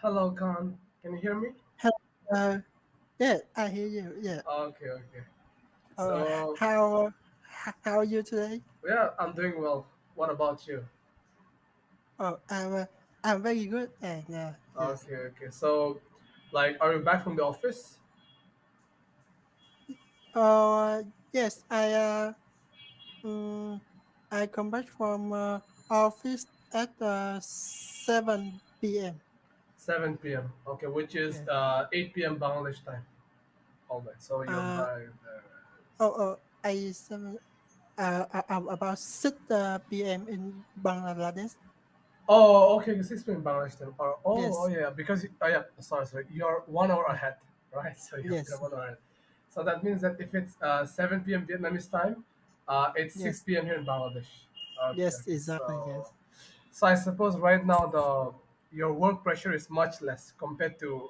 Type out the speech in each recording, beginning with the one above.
Hello, Khan. Can you hear me? Hello. Uh, yeah, I hear you. Yeah. Okay, okay. Uh, So, how how are you today? yeah, I'm doing well. What about you? Oh, I'm very good. And yes. Okay, okay. So, like, are you back from the office? Yes. Um, I come back from office at 7 p.m. 7 p.m. Okay, which is Yeah. 8 p.m. Bangladesh time. All right. So you're Uh by. I 7 about 6 p.m. in Bangladesh. Oh, okay. 6 p.m. Bangladesh time. Oh, Yes. yeah. Because yeah. Sorry. You're 1 hour Yeah. ahead, right? So you're Yes. 1 hour ahead. So that means that if it's 7 p.m. Vietnamese time, it's Yes. 6 p.m. here in Bangladesh. Okay, Yes. okay. Exactly. So Yes. So I suppose right now the your work pressure is much less compared to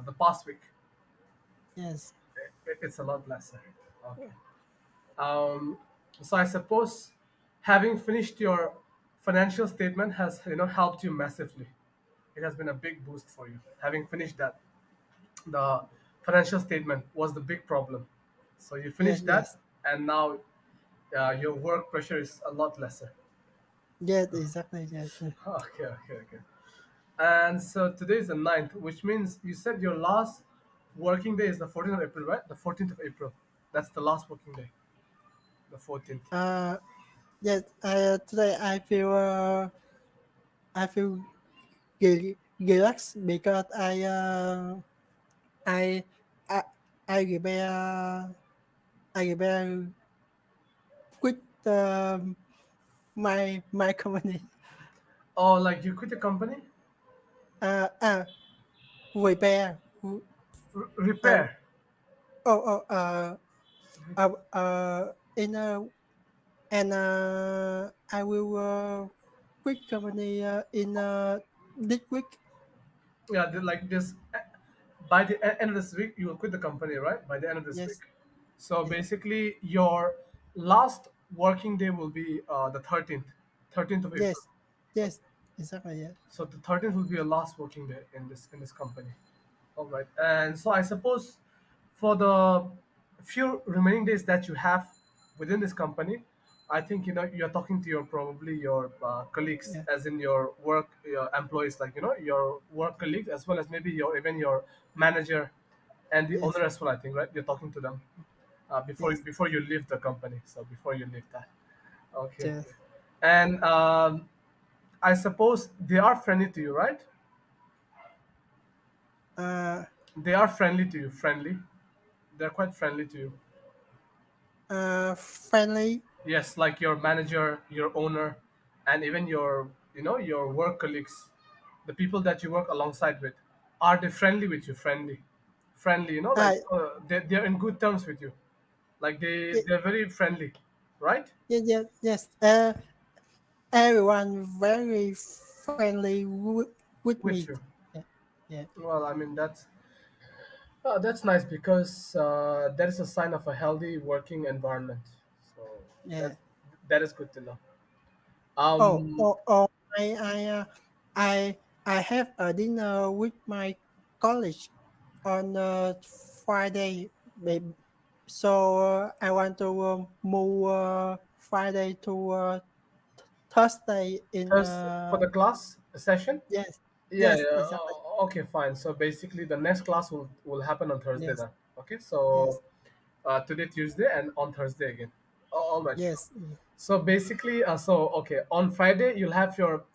the past week. Yes. It's a lot lesser. Okay. Um, so I suppose having finished your financial statement has helped you massively. It has been a big boost for you. Having finished that, the financial statement was the big problem. So you Yes. finished that, Yes. and now your work pressure is a lot lesser. Yes, exactly. Yes. Okay, okay, okay. And so today is the 9th, which means you said your last working day is the 14th of April, right? The 14th of April. That's the last working day, the 14th. Uh, yes. Today I feel relaxed because I I I repair I repair quit my company. Oh, like you quit the company? Uh, uh repair. Uh, Repair. oh in and I will quit company in this week. Yeah, like this. By the end of this week, you will quit the company, right? By the end of this week. Yes. So Yes. basically, your last working day will be the 13th, 13th of April. Yes. Yes. Exactly. Yeah. So the 13th will be your last working day in this company. All right. And so I suppose for the few remaining days that you have within this company, I think you're talking to your probably your colleagues, Yeah. as in your work your employees, like your work colleagues, as well as maybe your even your manager and the Yes. owner as well. I think, right? You're talking to them Yes. before you leave the company. So before you leave that, okay, okay. Yes. And I suppose they are friendly to you, right? Uh, They are friendly to you. Friendly. They're quite friendly to you. friendly. Yes, like your manager, your owner, and even your work colleagues, the people that you work alongside with. Are they friendly with you? Friendly. Like Uh, they're in good terms with you. Like y- they're very friendly, right? yes. Yes. Everyone very friendly with With me. you. Yeah. Yeah. Well, I mean that's nice because that is a sign of a healthy working environment. So Yeah. that that is good to know. Oh. Um, Oh. Oh. I. I. I. I have a dinner with my college on Friday. So I want to move Friday to Thursday in First for the class session. yes. Yeah, Yes. yeah. Exactly. Okay, fine. So basically, the next class will happen on Thursday Yes. then. Okay, Yes. so today Tuesday and on Thursday again. All right, sure. Yes. So basically, so okay, on Friday you'll have your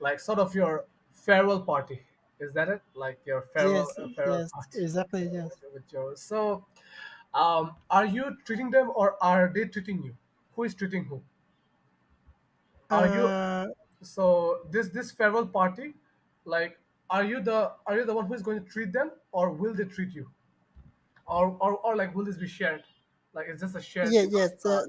like sort of your farewell party. Is that it? Like your farewell Yes. farewell Yes. party Exactly. Yes. with your so. Are you treating them or are they treating you? Who is treating who? Are you Uh, so this farewell party, like are you the one who is going to treat them or will they treat you? Or like will this be shared? Like it's just a shared yeah, yes, thing?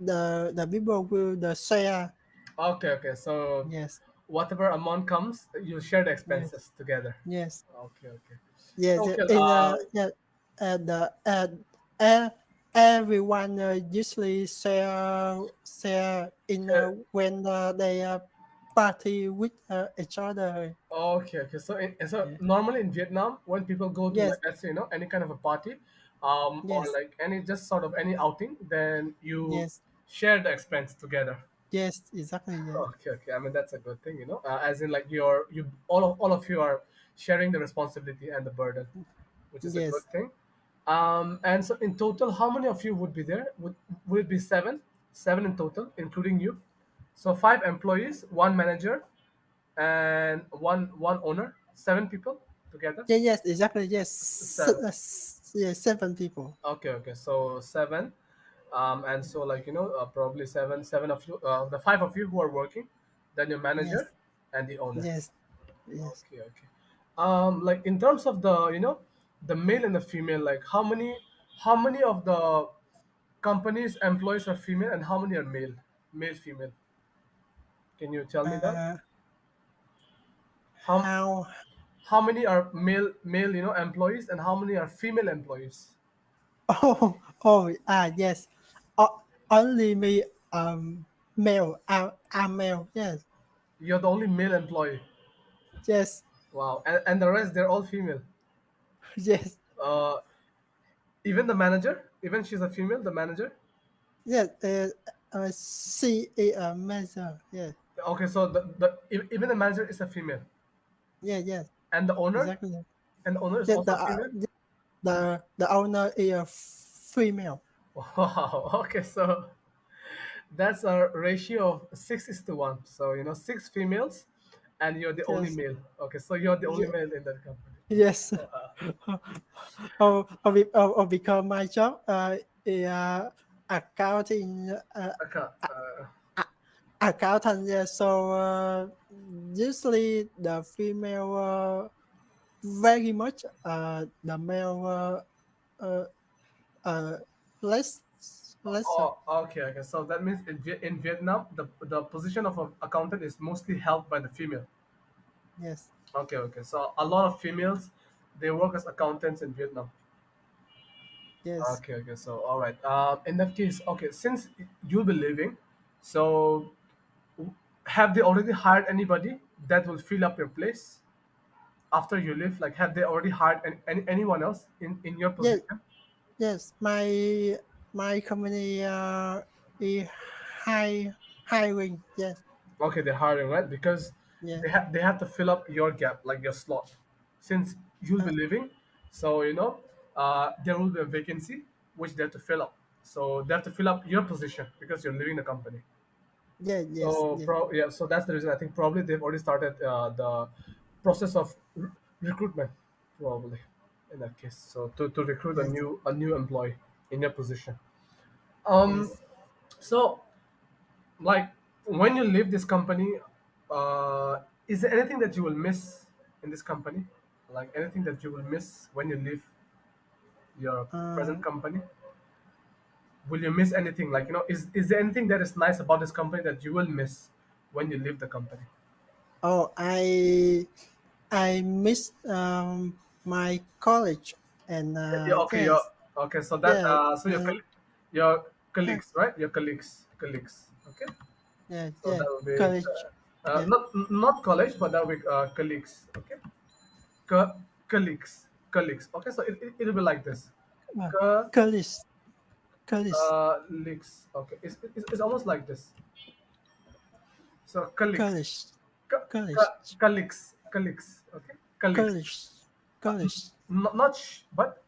the people will the share. Okay, okay. So Yes, whatever amount comes, you share the yes, expenses together. yes, Okay, okay. yes. Okay, In yeah, the uh, everyone usually share in share when they party with each other. Okay, okay. So Yeah. normally in Vietnam, when people go to like Yes, let's say any kind of a party, or yes, like any just sort of any outing, then you yes, share the expense together. yes, exactly. Yeah. Okay, okay. I mean that's a good thing, as in like you all of you are sharing the responsibility and the burden, which is a good Yes. thing. And so in total, how many of you would be there? Would it be seven? Seven in total, including you. So five employees, one manager, and one owner. Seven people together. Yeah, yes, exactly. Yes. Seven. Yeah, 7 people. Okay, okay. So seven, and so like probably seven of you, the five of you who are working, then your manager Yes, and the owner. yes, yes. Okay, okay. Like in terms of the male and the female, like how many of the company's employees are female and how many are male female? Can you tell me that? Uh, How how? how many are male employees and how many are female employees? Yes. Only me. Male. I'm male. Yes, You're the only male employee. yes, Wow, and the rest they're all female. yes, Uh, even the manager, even she's a female, the manager. yes. She is a manager. Yes, Okay, so even the manager is a female, yeah, yes, and the owner, exactly. and the owner is Yes, also a female. the owner is a female. Wow. Okay, so that's a ratio of 6:1. So six females, and you're the only Yes, male. Okay, so you're the only ye- male in that company. yes. Because my job is accounting Okay. accountant. Yeah, so usually the female very much the male uh, uh, less lesser. Oh, okay, okay. So that means in Vietnam, the position of an accountant is mostly held by the female. Yes, Okay, okay. So a lot of females, they work as accountants in Vietnam. yes. Okay, okay. So all right. In that case, okay, since you'll be leaving, so have they already hired anybody that will fill up your place after you leave? Like, have they already hired anyone else in your Yes, position? yes. My company is high hiring. Yes, Okay, they're hiring, right? Because yeah, they have to fill up your gap, like your slot, since you'll be uh, leaving. So there will be a vacancy which they have to fill up. So they have to fill up your position because you're leaving the company. yeah, yes, So yes, yeah, so that's the reason I think probably they've already started the process of recruitment, probably in that case. So to recruit a yes, new employee in your position. Um, yes. so like when you leave this company, is there anything that you will miss in this company? Like anything that you will miss when you leave your present Uh, company? Will you miss anything? Like is there anything that is nice about this company that you will miss when you leave the company? oh, I miss my college and Yeah, okay, yes, okay. So that yeah, so your uh, colleagues, right? Your colleagues. Okay. yeah, So yeah, that will be college. Yeah, not college, but that will be colleagues. Okay. Colleagues. Okay. So it'll be like this. uh, Co- college, college, Leaks. Okay. It's almost like this. So colleagues. college, college, Colleagues. Okay. Colleagues. college, college, Not but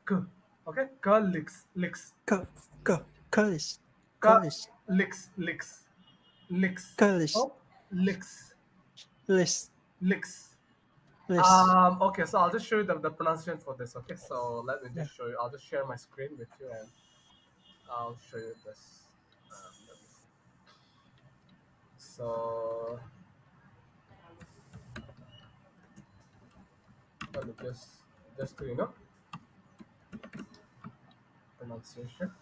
okay. Colleagues. co, college, Ka college, licks. college, Oh, licks, list, licks. list. Okay, so I'll just show you the pronunciation for this. Okay, so let me Yeah. just show you. I'll just share my screen with you and I'll show you this. Let me see. So let me just to pronunciation.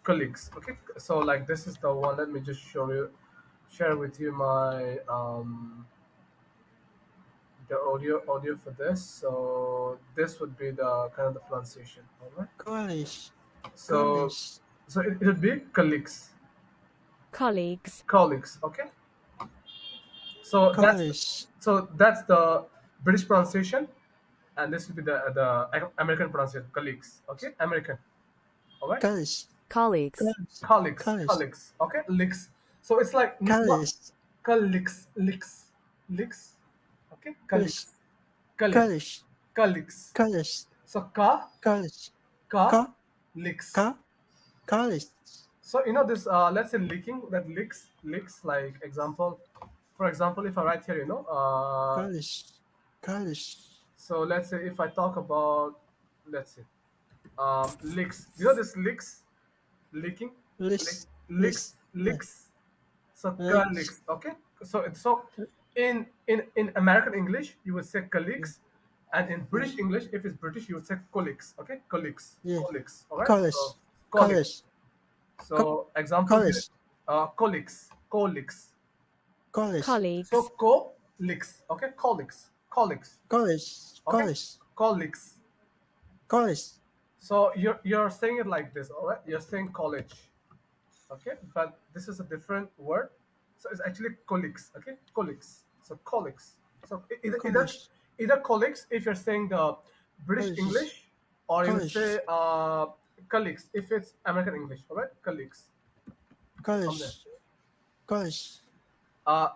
Colleagues. Okay, so like this is the one. Let me just share with you my the audio for this. So this would be the kind of the pronunciation. All right. College, So college, it would be colleagues, colleagues, colleagues. Okay. So that's college, the British pronunciation, and this will be the American pronunciation. Colleagues, okay, American. All right, college, colleagues, college, colleagues, college, colleagues. Okay, licks. So it's like not college, colleagues, licks, licks. Okay, colleagues, college, colleague, college, colleagues. college, So college, ka, co, licks. co, college, So this let's say licking that licks like example. For example, if I write here, college, college, so let's say if I talk about, let's say, licks. This licking, list, licks, list, licks. So list, colleagues, okay. So in American English you would say colleagues, and in yeah, British English, if it's British, you would say colleagues, okay, colleagues, yeah, colleagues. All right. So college, colleagues. college, co- So example here, college, colleagues, colleagues. college, So colleagues, colleagues, okay, colleagues, colleagues, college, okay, college, colleagues. college, So you're saying it like this, all right? You're saying college, okay, but this is a different word. So it's actually colleagues, okay, colleagues. So colleagues. So college, either colleagues if you're saying the British college, English, or you would say college, colleagues if it's American English, all right? Colleagues from there. college, college,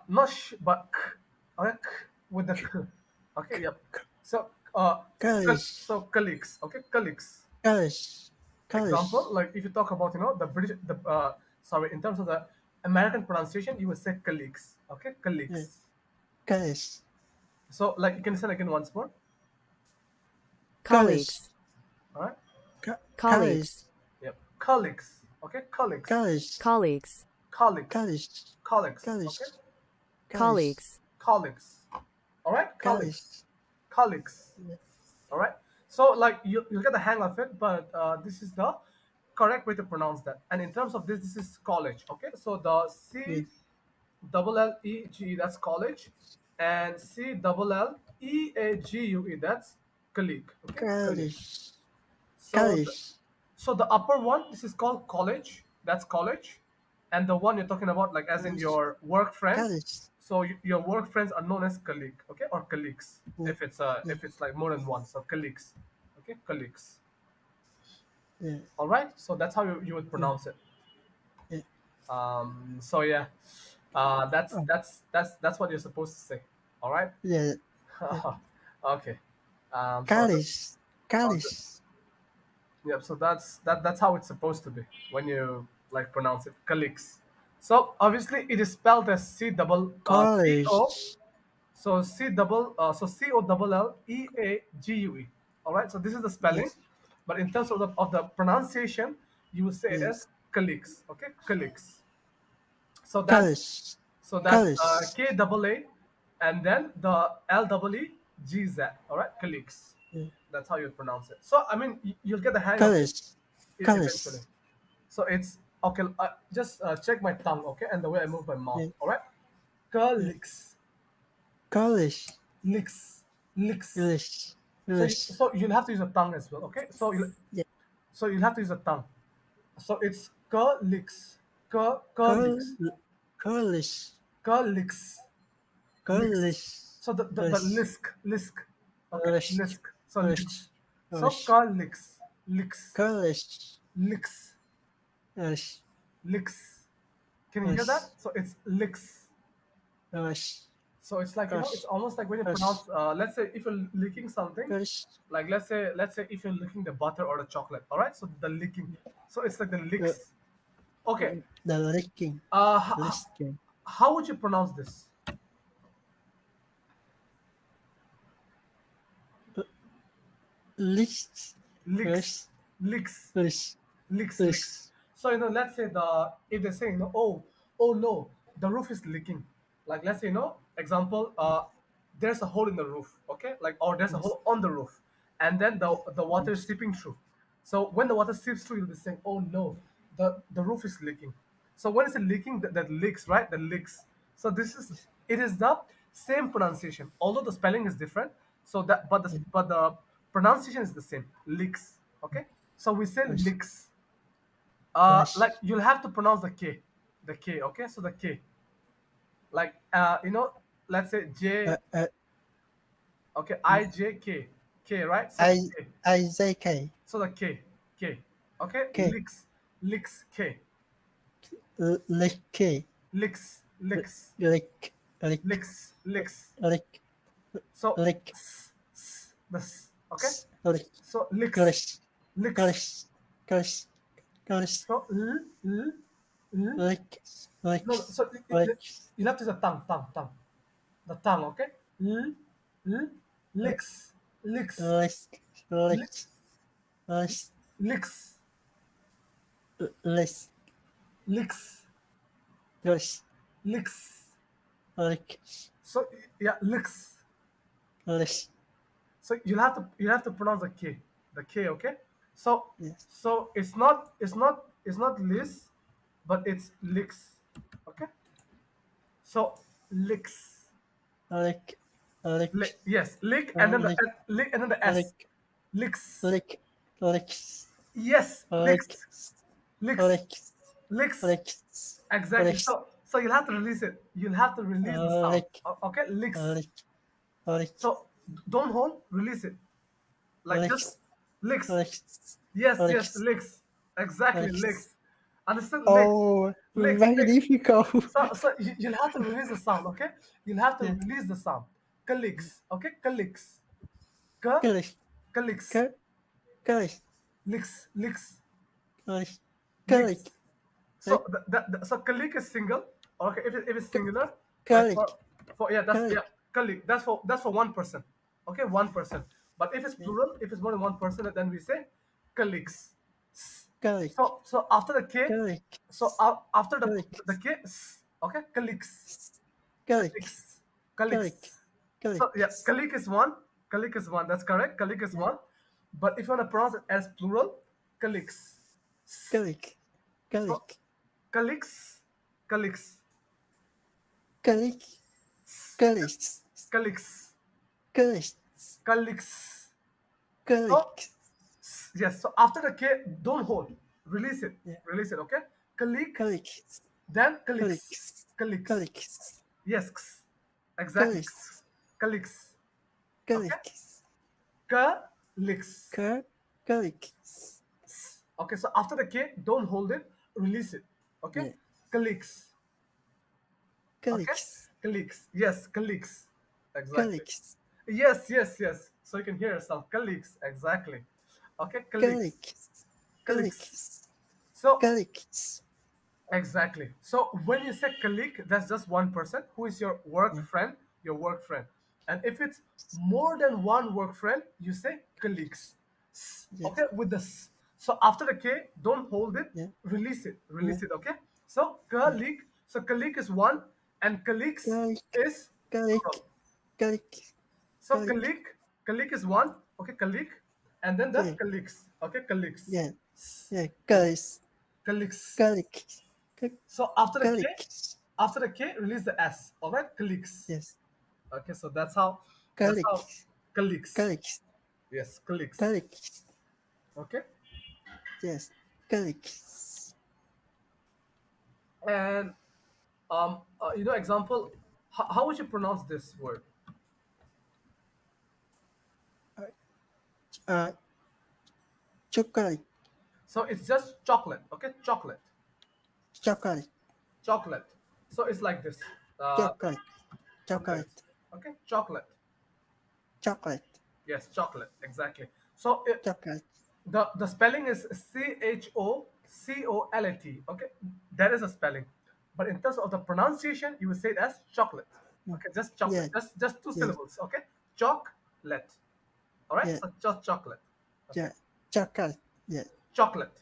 Not but k, okay, k with the k. Okay, yep. So college, so colleagues, okay, colleagues. college, Example, college, like if you talk about the British sorry, in terms of the American pronunciation, you would say colleagues, okay, yeah, colleagues. college, So like you can say again once more, college, colleagues, all right? college, colleagues, Yep, colleagues, okay, colleagues, college, colleagues, colleagues, college, colleagues, okay, college, college, colleagues, colleagues, all right, colleagues, college, colleagues. yeah, All right. So like you get the hang of it, but this is the correct way to pronounce that. And in terms of this is college. Okay. So the yeah, C double L E G E, that's college, and C double L E A G U E, that's colleague. Okay, colleague. college, So college, the upper one, this is called college. That's college, and the one you're talking about, like as in college, your work friends. college, So your work friends are known as colleague, okay, or colleagues. yeah, yeah, If it's like more than one, so colleagues, okay, colleagues. yeah, All right. So that's how you would yeah, pronounce it. yeah, So yeah, oh, that's what you're supposed to say. All right. yeah, yeah, Okay. So college, on the, college, yeah, so that's how it's supposed to be when you like pronounce it, colleagues. So obviously it is spelled as C O. college, So C O double L E A G U E. All right. So this is the spelling, yes, but in terms of the pronunciation, you will say it as yes, colleagues. Okay, colleagues. So college, that's college, K double A, and then the L double E G Z. All right, colleagues. yeah, That's how you pronounce it. So I mean, you'll get the hang of it college, eventually. college, So it's okay. Just check my tongue, okay, and the way I move my mouth. yeah, All right, yeah, colleagues, college, licks, licks. college, So college, you'll have to use a tongue as well. Okay, yeah, so you'll have to use a tongue. So it's colleagues, col, colleagues, college, colleagues, licks. college, So the college, lisk, okay, college, lisk. So licks. college, So college, colleagues, licks, college, licks, college, licks. Can you hear college, that? So it's licks. college, So it's like it's college, almost like when you college, pronounce. Let's say if you're licking something, college, like let's say if you're licking the butter or the chocolate. All right. So the licking. So it's like the uh, licks. Okay. the licking, Uh, h- listing, how would you pronounce this? list, Licks, list, licks, list, licks, licks. list, So let's say the if they say oh no, the roof is leaking. Like let's say example, there's a hole in the roof, okay, like or there's a yes, hole on the roof, and then the water is yes, seeping through. So when the water seeps through, you'll be saying, oh no, the roof is leaking. So when it's leaking, that leaks, right? That leaks. So yes, it is the same pronunciation, although the spelling is different. So that yes, but the pronunciation is the same. Leaks. Okay. So we say yes, leaks. Like yes, you'll have to pronounce the K, okay. So the K, like let's say J. uh, uh, Okay, I J K K, right? So the I K. IJK So the K K. Okay, K licks K. lick K Licks licks lick lick licks licks. lick So lick the okay. lick So licks glish licks. glish glish glish So l. lick lick No, no. So lick you'll have to use the tongue. The tongue. Okay. L l licks licks lick lick licks lick licks lick licks glish licks. lick So yeah, licks. lick So you'll have to pronounce the K. Okay. So yes it's not lis, but it's licks. Okay. So licks. lick lick Yes, lick lick and then the S. lick Licks. lick licks Yes, licks. licks Licks. licks Licks. licks Exactly. licks So you'll have to release it. You'll have to release the sound. lick Okay, licks. lick lick So don't hold, release it. Like just licks licks. licks Yes, licks licks. Exactly, licks. licks. Understand? Licks. Oh, very Licks. difficult. So you'll have to release the sound, okay? You'll have to Yeah. release the sound. Clicks, okay? Clicks. Ka, Click, clicks. click, click, Licks. click, click, Licks. So click, so click is single. Okay, if it's singular, like click, for yeah, that's yeah, click. click. That's for one person. Okay, one person. But if it's Yeah. plural, if it's more than one person, then we say clicks. Click, So after the K, click, so after click, the K, okay, clicks, click, clicks, click, clicks. So yeah, click. click is one. Click is one. That's correct. Click is Yeah. one. But if you want to pronounce it as plural, clicks. Click, So click, clicks, clicks, click, click, clicks, click, clicks. So click. yes. So after the K, don't hold. Release it. Yeah. Release it. Okay. Click. Click, Then click, clicks. Clicks. click, Yes. Exactly. click, Clicks. Okay. click, Clicks. click. Okay. So after the K, don't hold it. Release it. Okay. Yeah. Clicks. Okay. Clicks, Clicks. Yes. Clicks. Exactly. clicks, Yes. So you can hear yourself. Clicks. Exactly. Okay. Clicks. clicks, Clicks. clicks, So clicks. exactly. So when you say colleague, that's just one person who is your work Yeah. friend, your work friend. And if it's more than one work friend, you say colleagues. Yes. Okay, with the so after the K, don't hold it, Yeah. release Yeah. it. Okay. So Yeah. colleague, so colleague is one, and colleagues Click, is click, plural. click, So click. colleague is one. Okay, colleague, and then the Yeah. colleagues. Okay, colleagues, Yeah. Yeah. Clicks, colleagues. click, click, So clicks. after the K, release the S. All right, colleagues. Yes. Okay, so that's how Clicks, colleagues. clicks, Yes, colleagues. clicks. Okay, Yes. Clicks. and example. How would you pronounce this word? Uh, chocolate, So it's just chocolate. Okay, chocolate, chocolate. So it's like this. chocolate, Something like this. chocolate, Okay, chocolate. chocolate, Yes, chocolate. Exactly. So chocolate. the spelling is CHOCOLAT. Okay, that is a spelling. But in terms of the pronunciation, you would say it as chocolate. Mm. Okay, just chocolate. Yeah. Just two Yeah. syllables. Okay, chocolate. All right, Yeah. so just chocolate. Okay, Yeah. Chocolate. Yeah. chocolate.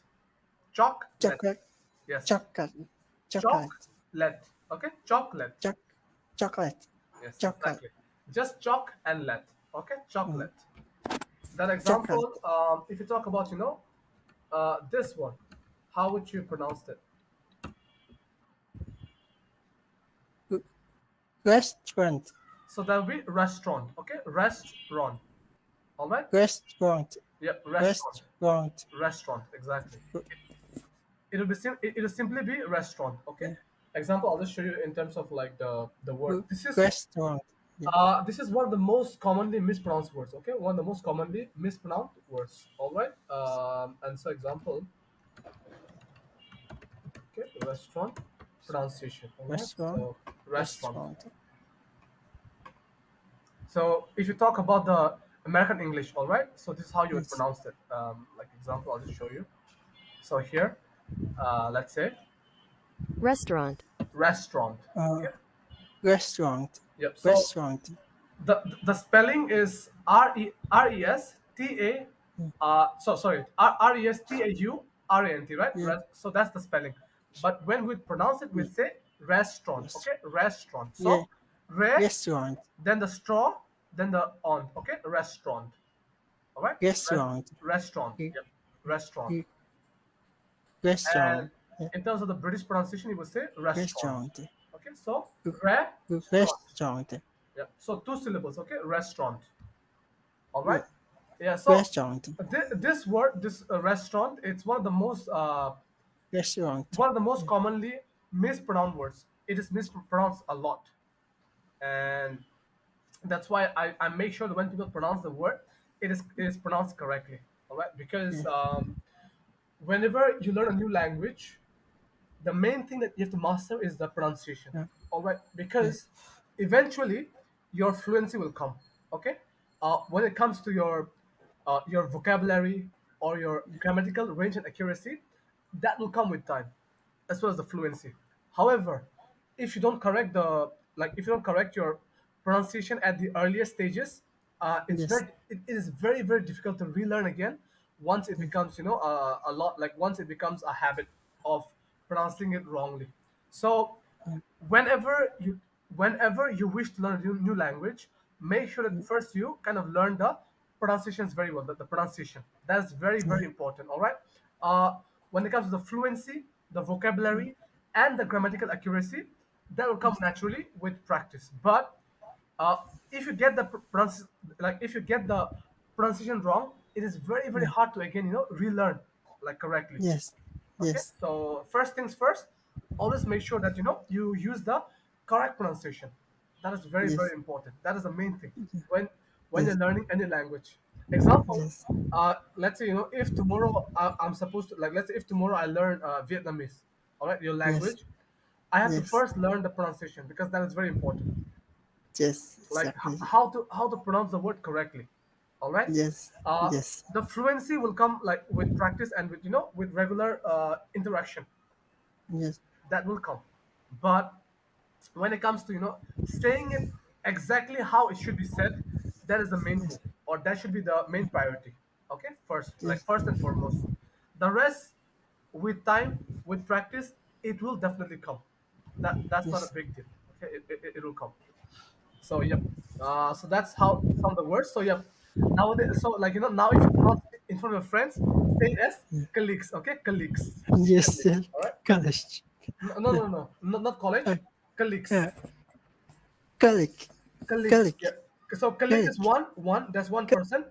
Chocolate. Chocolate. Yes, Chocolate. Chocolate. chocolate. Okay, chocolate. Choc chocolate. Yes, Chocolate. exactly. Just chalk and let. Okay, Mm. chocolate. That Chocolate. example, if you talk about, this one, how would you pronounce it? R- Restaurant. So that will be restaurant. Okay, restaurant. All right. Restaurant. Yep, restaurant. Restaurant. Restaurant. Exactly. It will simply be restaurant. Okay. Yeah. Example, I'll just show you in terms of like the word. Restaurant. Yeah. This is one of the most commonly mispronounced words. Okay, one of the most commonly mispronounced words. All right. And so example. Okay, restaurant pronunciation. All right. Restaurant. So restaurant. Restaurant. So if you talk about the American English, all right. So this is how you would Yes. pronounce it. Like example, I'll just show you. So here, let's say restaurant, restaurant. Uh, Okay. Restaurant. Yep. So Restaurant. the spelling is RESTA. Yeah. So sorry, RESTAURANT, right? Yeah. So that's the spelling. But when we pronounce it, we Yeah. say restaurant. Yes. Okay, restaurant. Yeah. So re, Restaurant. then the straw, then the on. Okay, restaurant. All right, Restaurant. restaurant. Yeah. Yep, restaurant. Yeah. And Restaurant. Yeah. in terms of the British pronunciation, you would say restaurant. Restaurant. Okay, so restaurant. Restaurant. Yeah, so two syllables. Okay, restaurant. All Yeah. right. Yeah. So Restaurant. this word, this restaurant, it's Restaurant. one of the most Yeah. commonly mispronounced words. It is mispronounced a lot, and that's why I make sure that when people pronounce the word, it is pronounced correctly. All right, because Yeah. whenever you learn a new language, the main thing that you have to master is the pronunciation. Yeah. All right, Yes. because eventually your fluency will come. Okay, when it comes to your vocabulary or your grammatical range and accuracy, that will come with time, as well as the fluency. However, if you don't correct if you don't correct your pronunciation at the earlier stages, Yes. it is very very difficult to relearn again once it Yeah. becomes a lot, like once it becomes a habit of pronouncing it wrongly. So Yeah. whenever you whenever you wish to learn a new language, make sure that first you kind of learn the pronunciations very well. The pronunciation, that's very Yeah. very important. All right. uh, when it comes to the fluency, the vocabulary, and the grammatical accuracy, that will come Yes. naturally with practice. But uh, if you get the if you get the pronunciation wrong, it is very very Yeah. hard to again relearn like correctly. Yes. Okay, Yes. so first things first, always make sure that you use the correct pronunciation. That is very very Yes. important. That is the main thing when you're Yes. learning any language. Example, Yes. let's say if tomorrow I'm supposed to, like, let's say if tomorrow I learn Vietnamese, all right, your Yes. language, I have to Yes. first learn the pronunciation because that is very important, Yes. like Exactly. how to pronounce the word correctly. All right. Yes. uh, Yes. the fluency will come like with practice and with regular interaction. Yes. That will come. But when it comes to saying it exactly how it should be said, that is the main Yes. thing, or that should be the main priority. Okay, Yes. first and foremost. The rest, with time, with practice, it will definitely come. That's not a Yes. big deal. Okay, it will come. So yep. So that's how some of the words. So yep. Nowadays, so like now if you pronounce it in front of your friends, say it as colleagues. Okay, colleagues. Yes. Colleagues. Yes. All right. College. No, no, Yeah. no, no, not college. Uh, Colleagues. uh, Colleague. Colleagues. Colleague. Yeah. So colleague is Colleague. one. That's one person,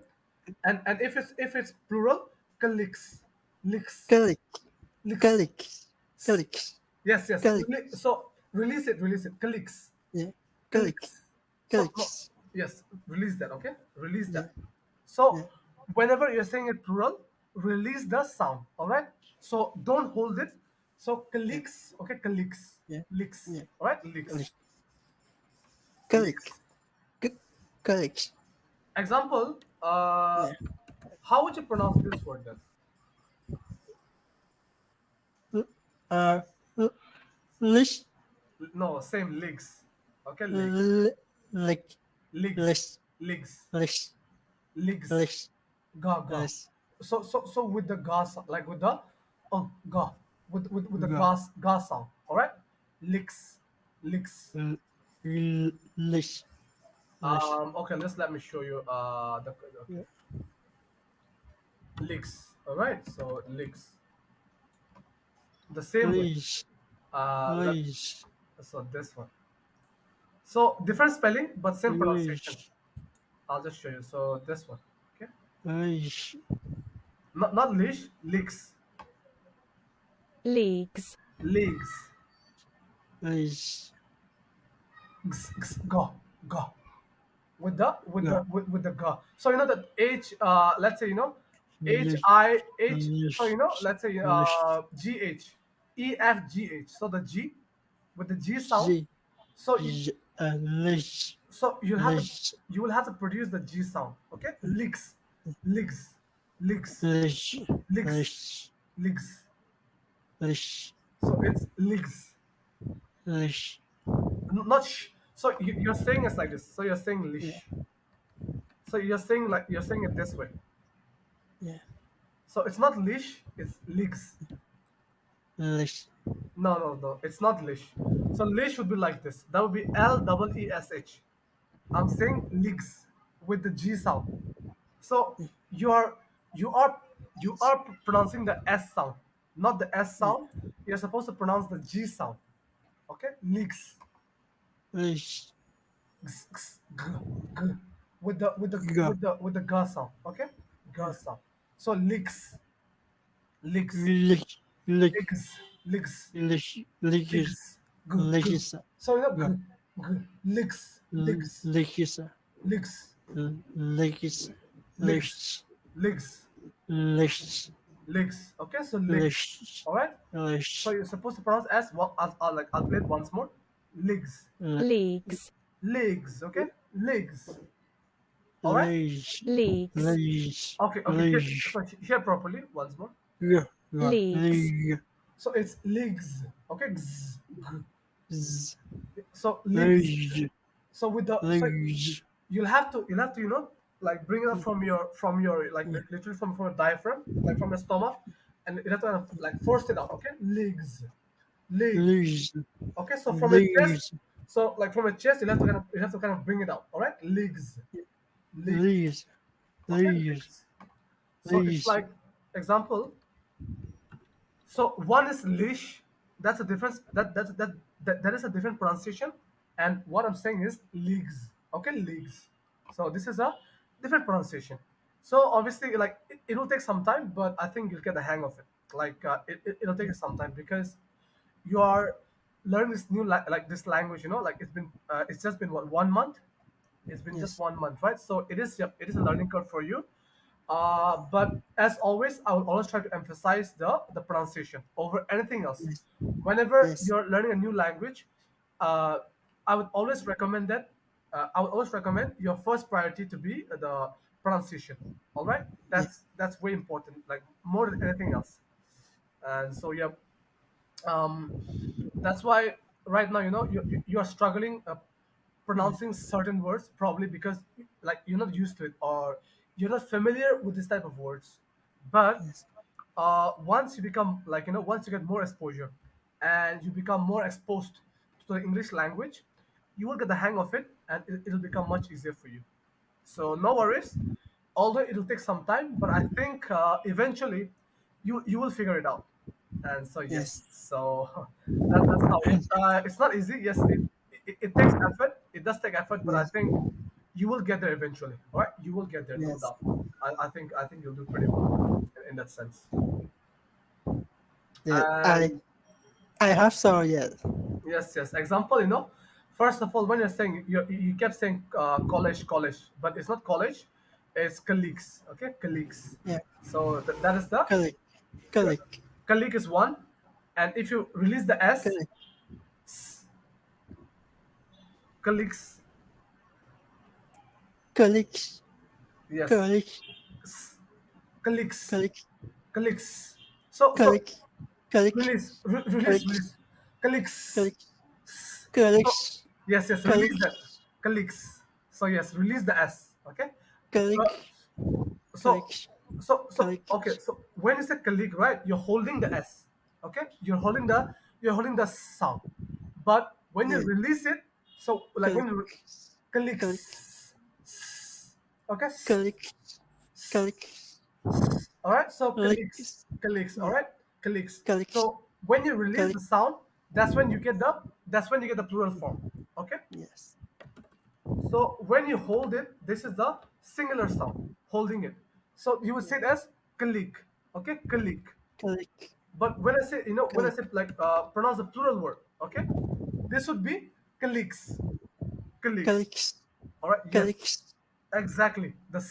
and if it's plural, colleagues, leaks, Colleague. leaks. Colleague. Colleague. Yes, yes. Colleague. So release it. Colleagues, Yeah. Colleague. colleagues. So no, Colleagues. yes, release that. Okay, release Yeah. that. So Yeah. whenever you're saying it plural, release the sound. All right. So don't hold it. So Yeah. colleagues. Okay, colleagues, Yeah. leaks. Yeah. All right, leaks, Colleague. Colleague. leaks. Colleague. Example. Yeah. How would you pronounce this word then? Uh, Lish. No, same legs. Okay, legs, Lick. legs, Lish. legs, Lish. legs. Lish. Ga ga. Lish. So with the ga like with the ga, with the Go. ga sound. All right, legs, legs. Lish. Lish. Okay, let me show you the okay, Yeah. legs. All right, so legs. The same way. Lish. Let Lish. so this one. So different spelling but same pronunciation. Lish. I'll just show you. So this one. Okay, Lish. not leash, legs, leagues, legs. Lish. Go, go. Go. With the ga. So you know that H. Let's say H Lish. I H. So Lish. let's say Lish. G H, E F G H. So the G with the G sound. G. So J. Lish. Lish. you will have to produce the G sound. Okay, licks, licks, licks, Lish. licks, Lish. licks. Lish. So it's licks, Lish. not sh. So you're saying it's like this. So you're saying Yeah. lish. So you're saying it this way. Yeah. So it's not lish. It's licks. Lish. No, no, no. It's not lish. So lish would be like this. That would be Lesh. I'm saying legs with the G sound. So you are you are you are pronouncing the S sound, not the S Yeah. sound. You're supposed to pronounce the G sound. Okay, legs, Lish. g, g, Go. with the G sound. Okay, G sound. So legs, legs, Lish. Lick. legs, legs, Lish. Lickis. legs, g, g. Lickisa. So Go. legs, legs, Lickisa. legs, Lickis. legs, Lish. legs, Lish. legs. Okay, so legs. Lish. All right. So Lish. you're supposed to pronounce as well. I'll play it once more. Legs, leagues, legs. Okay, legs. All right. Lish. leagues, Lish. Okay, okay. Lish. So hear properly once more. Go. Go. leagues, Lick. So it's legs. Okay. Gz, g. Z. So legs. Lish. So with the Lish. you'll have to like bring it up from your like literally from your diaphragm, like from your stomach, and you have to kind of like force it out. Okay. Legs. Legs. Lish. Okay. So from your chest. Lish. So like from your chest, you have to kind of bring it out. All right. Legs. Legs. Lish. Okay. Lish. Legs. So it's Lish. like example. So one is leash. That's a difference. That is a different pronunciation. And what I'm saying is leagues. Okay, leagues. So this is a different pronunciation. So obviously, like it will take some time, but I think you'll get the hang of it. Like it'll take some time because you are learning this like this language. Like it's just been what 1 month. It's been just Yes. 1 month, right? So it is a learning curve for you. But as always, I will always try to emphasize the pronunciation over anything else. Yes. Whenever Yes. you're learning a new language, uh, I would always recommend that. I would always recommend your first priority to be the pronunciation. All right, Yes. that's way important, like more than anything else. And so yeah, um, that's why right now you are struggling pronouncing certain words probably because like you're not used to it or you're not familiar with this type of words. But Yes. once you become like once you get more exposure and you become more exposed to the English language, you will get the hang of it and it'll become much easier for you. So no worries. Although it'll take some time, but I think eventually you will figure it out. And so yes, Yes. so that's how it is. It's not easy. Yes, it takes effort. It does take effort, but I Yes. think you will get there eventually. All right, you will get there, no Yes. doubt. I think you'll do pretty well in that sense. Yeah. And I have so yes. yes, yes. Example, first of all, when you're saying you kept saying college, but it's not college, it's colleagues. Okay, colleagues. Yeah. So that is the Click. Click. colleague is one, and if you release the S, Click. colleagues. Click. Yes, Click. colleagues, Click. colleagues. So Click. Click. release, Click. release, colleagues. Click. Click. So yes, Click. release that, colleagues. So yes, release the S. Okay. Click. So Click. so Click. okay. So when you say colleague, right? You're holding the S. Okay. You're holding the sound. But when you Yeah. release it, so like Click. when you Click. colleagues. Okay. Click. Click. All right. So Click. colleagues. All Yeah. right. Colleagues. Click. So when you release Click. the sound, that's when you get the plural form. Okay. Yes. So when you hold it, this is the singular sound, holding it. So you would say Yeah. it as colleague. Okay, colleague. Click. But when I say, when I Click. say like pronounce the plural word, okay? This would be colleagues. Colleagues. colleagues, All right. Yes. colleagues. Exactly. The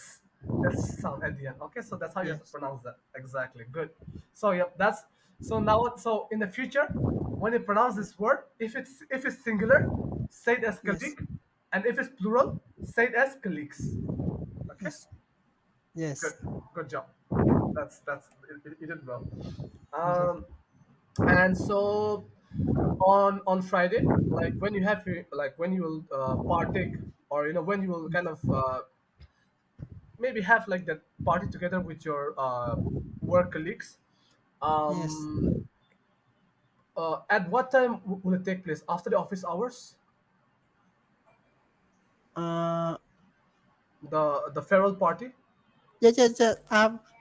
sound at the end. Okay. So that's how you have to Yes, pronounce that. Exactly. Good. So yep. That's so now. So in the future, when you pronounce this word, if it's singular, say it as yes, colleague, and if it's plural, say it as colleagues. Okay. yes, Good. yes, Good job. That's you did well. yes, Um, and so on Friday, like when you have like when you will partake, or when you will kind of maybe have like that party together with your work colleagues. yes. Um, at what time will it take place? After the office hours, Uh, the farewell party yes, yes, yes.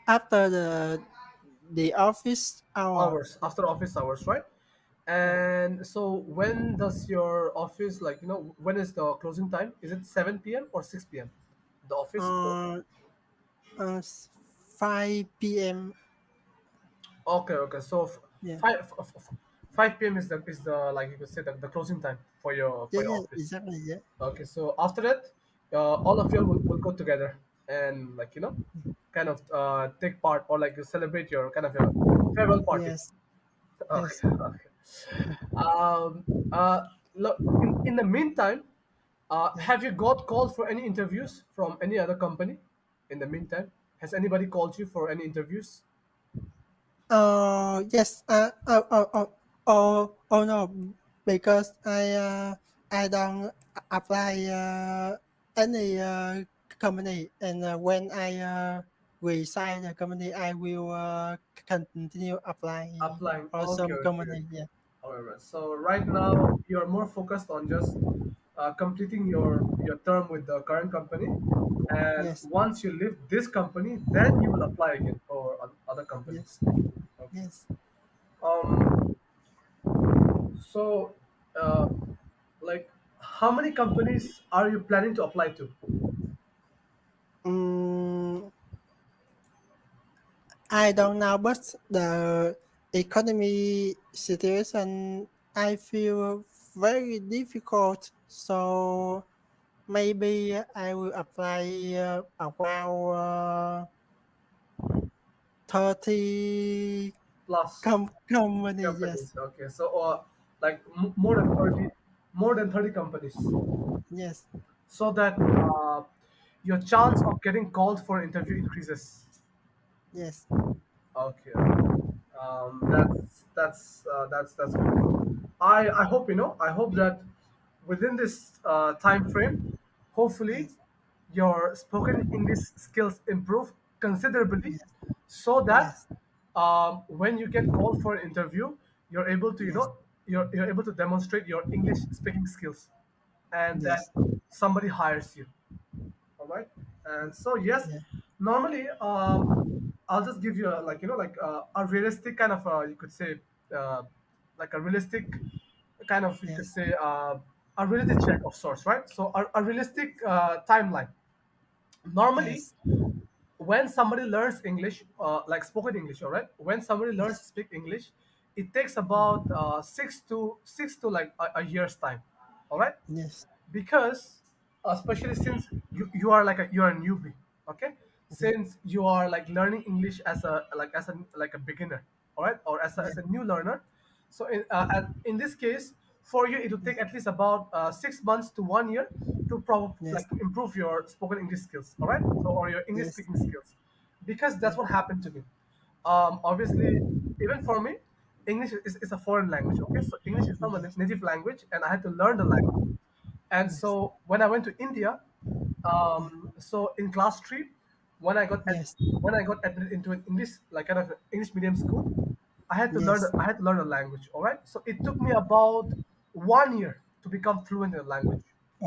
After the office hour. hours, after office hours, right? Yeah. And so when does your office, like, when is the closing time? Is it 7 p.m. or 6 p.m.? The office. Uh, 5 p.m. Okay, okay. So Yeah. 5 p.m. is the, like you could say, the closing time for your Yeah, for your yeah, office. exactly. Yeah. Okay, so after that, all of you will go together and, like, kind of take part, or like you celebrate your kind of your farewell party. Yes, Okay, yes. okay. Look, in the meantime, Yes. have you got called for any interviews from any other company? In the meantime, has anybody called you for any interviews? Yes. Oh no, because I don't apply any company, and when I resign the company, I will continue apply Applying. for Okay, some okay, company. okay. Yeah. Alright. So right now you're more focused on just completing your term with the current company, and Yes. once you leave this company, then you will apply again for other companies. Yes. Okay. Yes. Um. So, uh, like, how many companies are you planning to apply to? Mm, I don't know, but the economy situation I feel very difficult. So maybe I will apply around 30 Plus company. Yes, companies. Okay. So, like more than 30 companies, yes, so that your chance of getting called for an interview increases. yes, Okay, okay. That's good. I hope, I hope that within this time frame, hopefully yes, your spoken English skills improve considerably, yes, so that yes, when you get called for an interview, you're able to, yes, you're able to demonstrate your English speaking skills, and that yes, somebody hires you. All right. And so yes, yeah, normally, I'll just give you a realistic kind of, you could say, uh, like a realistic kind of, you could yes, say, a reality check of sorts, right? So a realistic timeline. Normally, yes, when somebody learns English, like spoken English, all right, when somebody learns to yes, speak English, it takes about 6 to like a year's time, all right, yes, because especially since you're a newbie. Okay, yes, since you are like learning English as a beginner, all right, or yes, as a new learner. So in this case, for you it will take yes, at least about 6 months to 1 year to yes, like to improve your spoken English skills, all right, so, or your English yes, speaking skills, because that's yes, what happened to me. Obviously, even for me, English is a foreign language. Okay, so English is not my yes, native language, and I had to learn the language. And yes, so when I went to India, yes, so in class three, when I got yes, when I got admitted into an English, like kind of English medium school, yes. I had to learn the language. All right, so it took me about 1 year to become fluent in the language.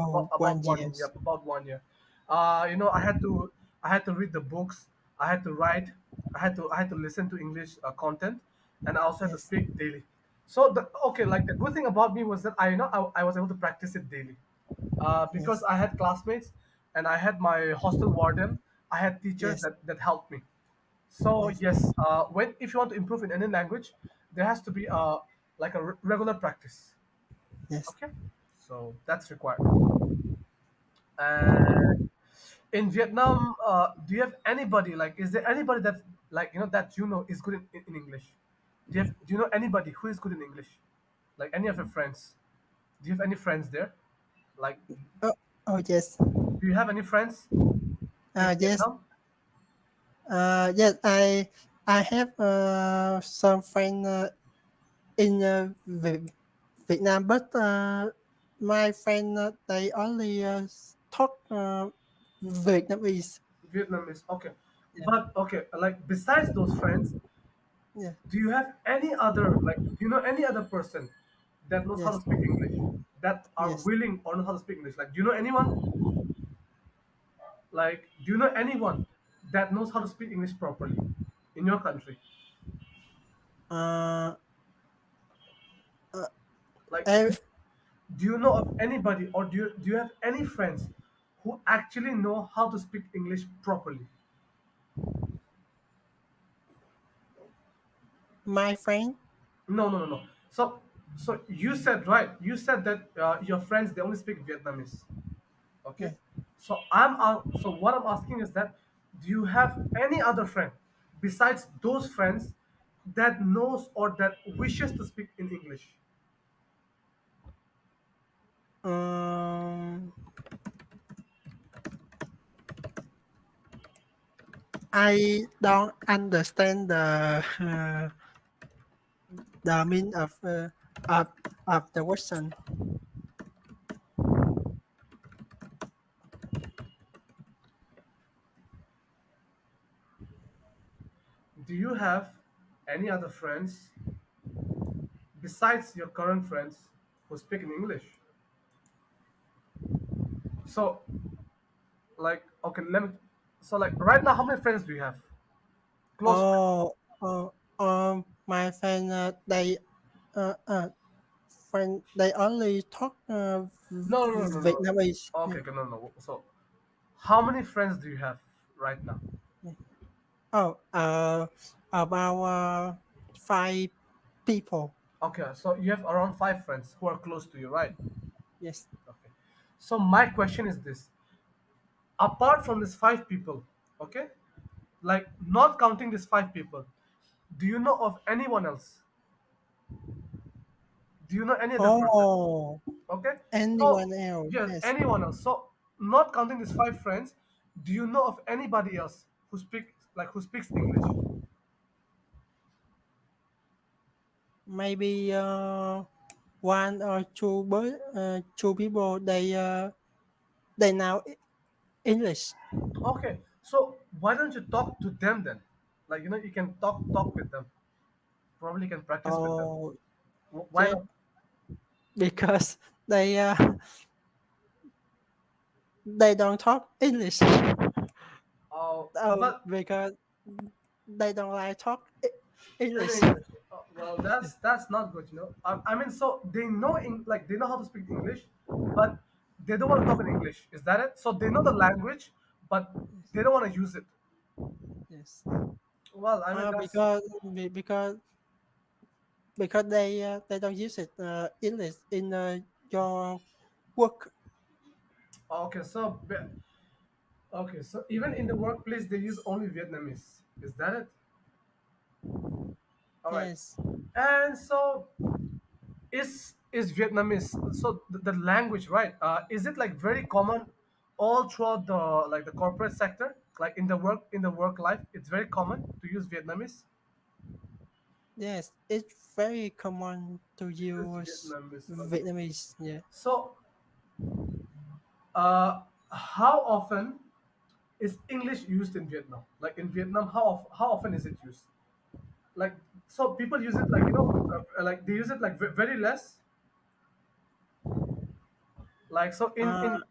About Oh, about one one years. yep, about 1 year. I had to read the books. I had to write. I had to listen to English content, and I also had to Yes, speak daily. So like the good thing about me was that I was able to practice it daily, because yes, I had classmates, and I had my hostel warden. I had teachers yes, that helped me. So yes, yes, when if you want to improve in any language, there has to be like a regular practice. Yes. Okay, so that's required. And in Vietnam, do you have anybody like? Is there anybody that like that is good in English? Do you know anybody who is good in English? Like any of your friends? Do you have any friends there? Like, Oh, oh yes. do you have any friends in Yes. Vietnam? Yes. I have some friend in Vietnam, but my friend they only talk Vietnamese. Vietnamese. Okay, Yeah. but okay, like besides those friends, Yeah. do you have any other like? Do you know any other person that knows how to Yes. speak English? That are Yes. willing or know how to speak English? Like, do you know anyone? Like, do you know anyone that knows how to speak English properly in your country? Uh, Like, I, do you know of anybody or do you have any friends who actually know how to speak English properly? my friend. No, no, no, no. So you said right. You said that your friends they only speak Vietnamese. Okay. Yeah. So what I'm asking is that do you have any other friend besides those friends that knows or that wishes to speak in English? Um, I don't understand the meaning of of the question. Do you have any other friends besides your current friends who speak in English? So like okay, let me. So like right now, how many friends do you have? Close friends. Oh, my friend uh, uh friend they only talk No, no, no, no, no. Vietnamese. Okay, Yeah. okay, no, no. So how many friends do you have right now? Yeah. Oh, about 5 people. Okay, so you have around 5 friends who are close to you, right? Yes. Okay. So my question is this: apart from these 5 people, okay, like not counting these 5 people, do you know of anyone else? Do you know any other person? Oh, Okay. So anyone else? yes, Yes. anyone else. So not counting these 5 friends, do you know of anybody else who speaks English? Maybe one or two people they know English. Okay. So why don't you talk to them then? Like you can talk with them. Probably can practice with them. Oh, Why yeah, not? because they don't talk English. Oh, But because they don't like talk in English. English. Well, that's not good. I mean, so they know like they know how to speak English, but they don't want to talk in English. Is that it? So they know the language, but they don't want to use it. Yes. Well, I mean that's Because because they don't use it English in your work. okay. Okay, so even in the workplace they use only Vietnamese. Is that it? All right. Yes. And so is Vietnamese so the language right? Is it like very common all throughout the corporate sector? Like in the work life, it's very common to use Vietnamese. Yes, it's very common to Use use Vietnamese. Okay. Vietnamese. Yeah. So how often is English used in Vietnam? Like in Vietnam, how often is it used? Like so people use it like like they use it like very less. Like so Uh, in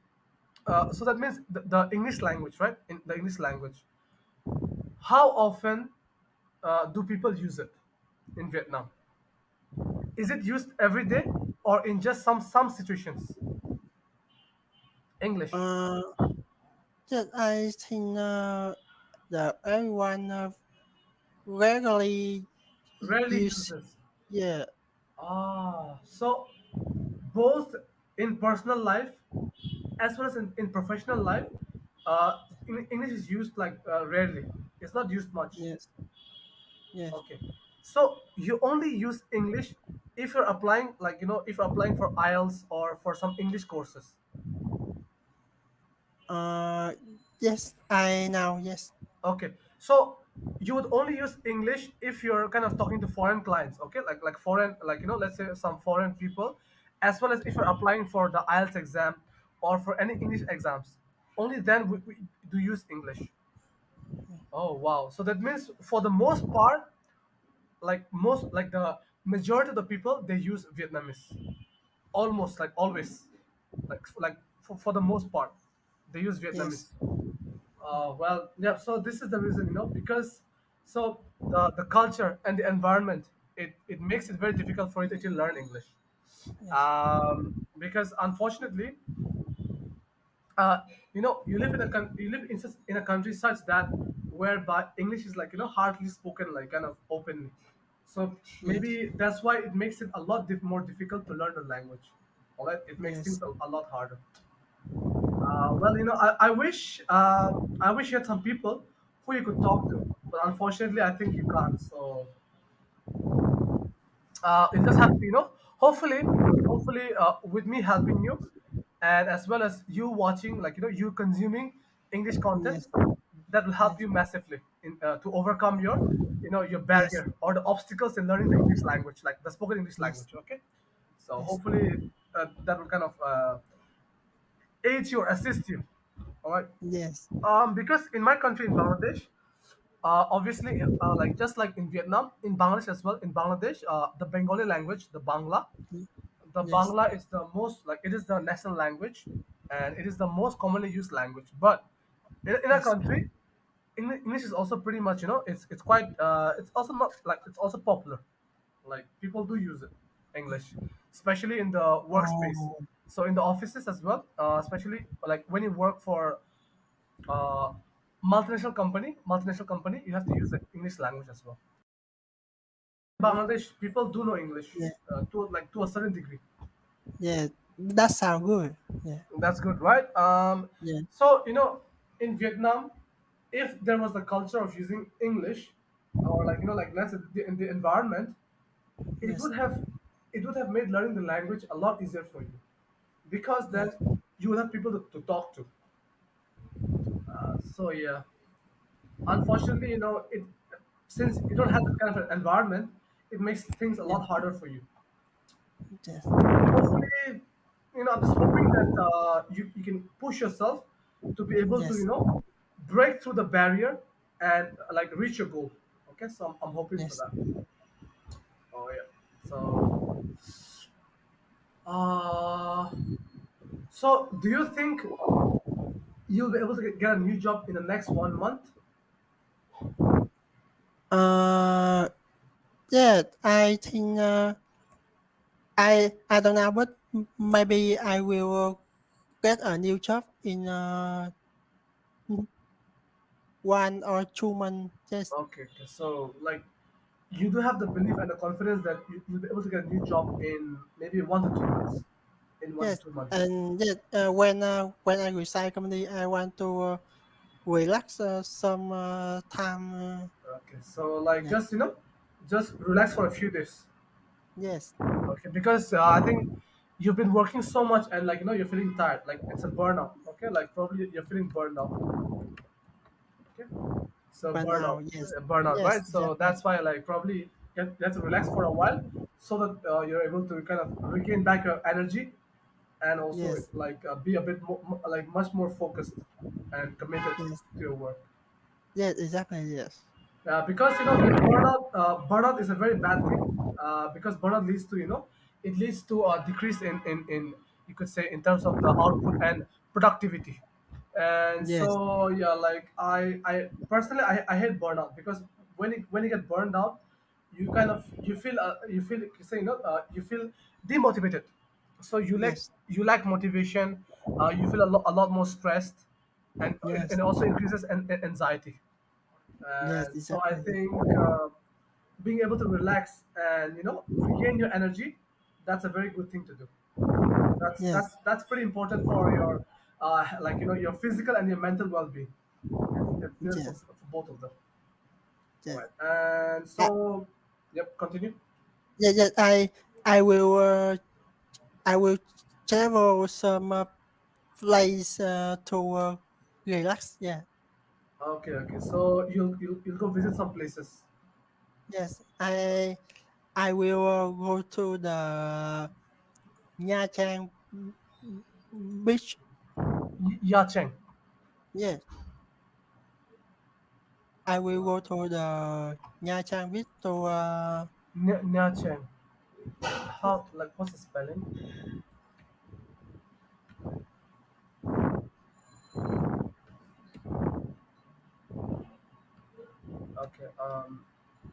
so that means the English language, right? In the English language, how often do people use it in Vietnam? Is it used every day or in just some situations? English uh, just I think that everyone regularly rarely use. uses. Yeah. Ah, so both in personal life as well as in professional life. English is used like rarely. It's not used much. yes, yes. Okay, so you only use English if you're applying, like if you're applying for IELTS or for some English courses. Uh, yes, I now, yes, Okay, so you would only use English if you're kind of talking to foreign clients. Okay, like foreign, like let's say some foreign people, as well as if you're applying for the IELTS exam or for any English exams. Only then we do use English. Oh wow! So that means for the most part, like the majority of the people, they use Vietnamese. Almost like always, like for the most part, they use yes, Vietnamese. Well, yeah. So this is the reason, because so the culture and the environment, it makes it very difficult for you to actually learn English. yes, Because unfortunately, you live in a country such that whereby English is like hardly spoken, like kind of openly. So yes, maybe that's why it makes it a lot more difficult to learn the language. All right, it makes yes, things a lot harder. Well, I wish you had some people who you could talk to, but unfortunately, I think you can't. So you just have to, hopefully, with me helping you, and as well as you watching, like you consuming English content, yes, that will help yes, you massively in to overcome your yes, barrier or the obstacles in learning the English language, like the spoken English yes, language. Okay, so yes, hopefully that will kind of aid you or assist you. All right. yes, Because in my country, in Bangladesh, obviously, like just like in Vietnam, in Bangladesh as well, in Bangladesh, the Bengali language, the yes, Bangla is the most, like it is the national language, and it is the most commonly used language. But in our yes, country, English is also pretty much, it's quite, it's also not like it's also popular. Like people do use it, English, especially in the workspace. oh, So in the offices as well, especially like when you work for uh, multinational company, you have to use the English language as well. Bangladesh people do know English yeah, to a certain degree. yeah, that sound good. Yeah, That's good, right? yeah, So in Vietnam, if there was the culture of using English, or like like let's say in the environment, it yes, would have it would have made learning the language a lot easier for you, because yes, then you would have people to talk to. So yeah, unfortunately, it since you don't have that kind of an environment, it makes things a yes, lot harder for you. yes, Hopefully, I'm just hoping that you can push yourself to be able to yes, break through the barrier and like reach your goal. Okay, so I'm hoping for yes. that. Oh yeah. So uh do you think you'll be able to get a new job in the next 1 month? Uh, yeah, I think I don't know, but maybe I will get a new job in 1 or 2 months. Yes, Okay, okay. So like you do have the belief and the confidence that you'll be able to get a new job in maybe 1 to 2 months. In one to yes, two months. and yes, when I resign company, I want to relax some time. Okay, so like Yeah, just relax for a few days. yes, Okay, because I think you've been working so much and like you're feeling tired. Like it's a burnout. Okay, like probably you're feeling burned out. Okay, so but now, yes, burnout, yes, right? So exactly. that's why like probably you have to relax for a while so that you're able to kind of regain back your energy, and also Yes, like be a bit more, like much more focused and committed yes, to your work. yes, exactly. Yes, Because burnout is a very bad thing, because burnout leads to it leads to a decrease in you could say in terms of the output and productivity. And yes, so yeah, like I personally I hate burnout, because when you get burned out, you feel you say you feel demotivated. So yes, you lack motivation, you feel a lot more stressed, and yes, it also increases anxiety. yes, And so I exactly. think being able to relax and regain your energy, that's a very good thing to do. That's yes, that's that's pretty important for your like your physical and your mental well-being. It's good yes, for both of them. All yes. right, and Uh, so yep, continue. yes, yes. I will I will travel some place to relax. Yeah. Okay, okay. So you'll go visit some places. Yes. I will go to the Nha Trang beach. Yacheng, Yes. I will go to the Nha Trang beach to Nyacheng. yes. How like what's the spelling? Okay.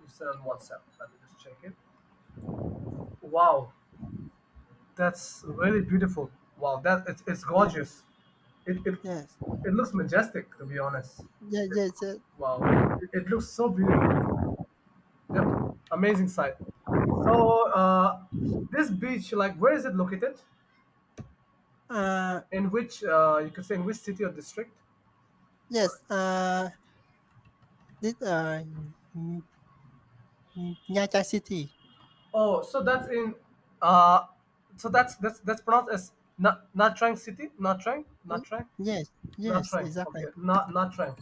You said on WhatsApp. Let me just check it. Wow, that's really beautiful. Wow, it's Yes. gorgeous. It Yes. it looks majestic, to be honest. Yes. Yes. Yes. Wow, it looks so beautiful. Yep, amazing sight. So this beach, like, where is it located? Uh, In which you could say in which city or district? yes. This Nha Trang City. Oh, so that's in uh, so that's pronounced as not trying city, not trying, not trying, Yes. not Yes. trying. Okay, Exactly. not trying.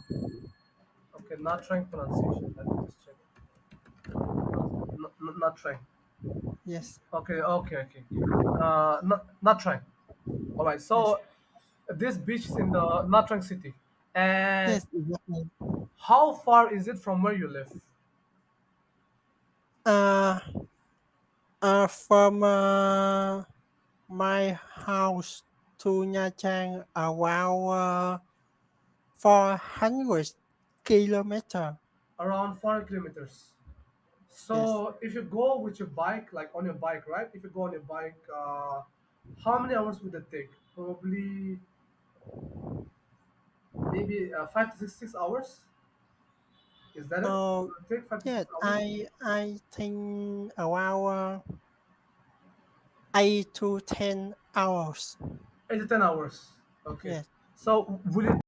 Okay, not trying pronunciation. Let me just check. Not trying. Yes. Okay, okay, okay, okay. Not trying. All right. Yes. So this beach is in the Not Trying city, and Yes. Exactly. how far is it from where you live? Uh, from my house to Nha Trang around 400 kilometer. Around 400 kilometers. Yes. So if you go with your bike, like on your bike, right? If you go on your bike, how many hours would it take? Probably maybe 5 to 6 hours. Is that it? Oh, Will it take 5 to 6 yes. hours? I think around 8 to 10 hours. 8 to 10 hours. Okay. Yes. So will it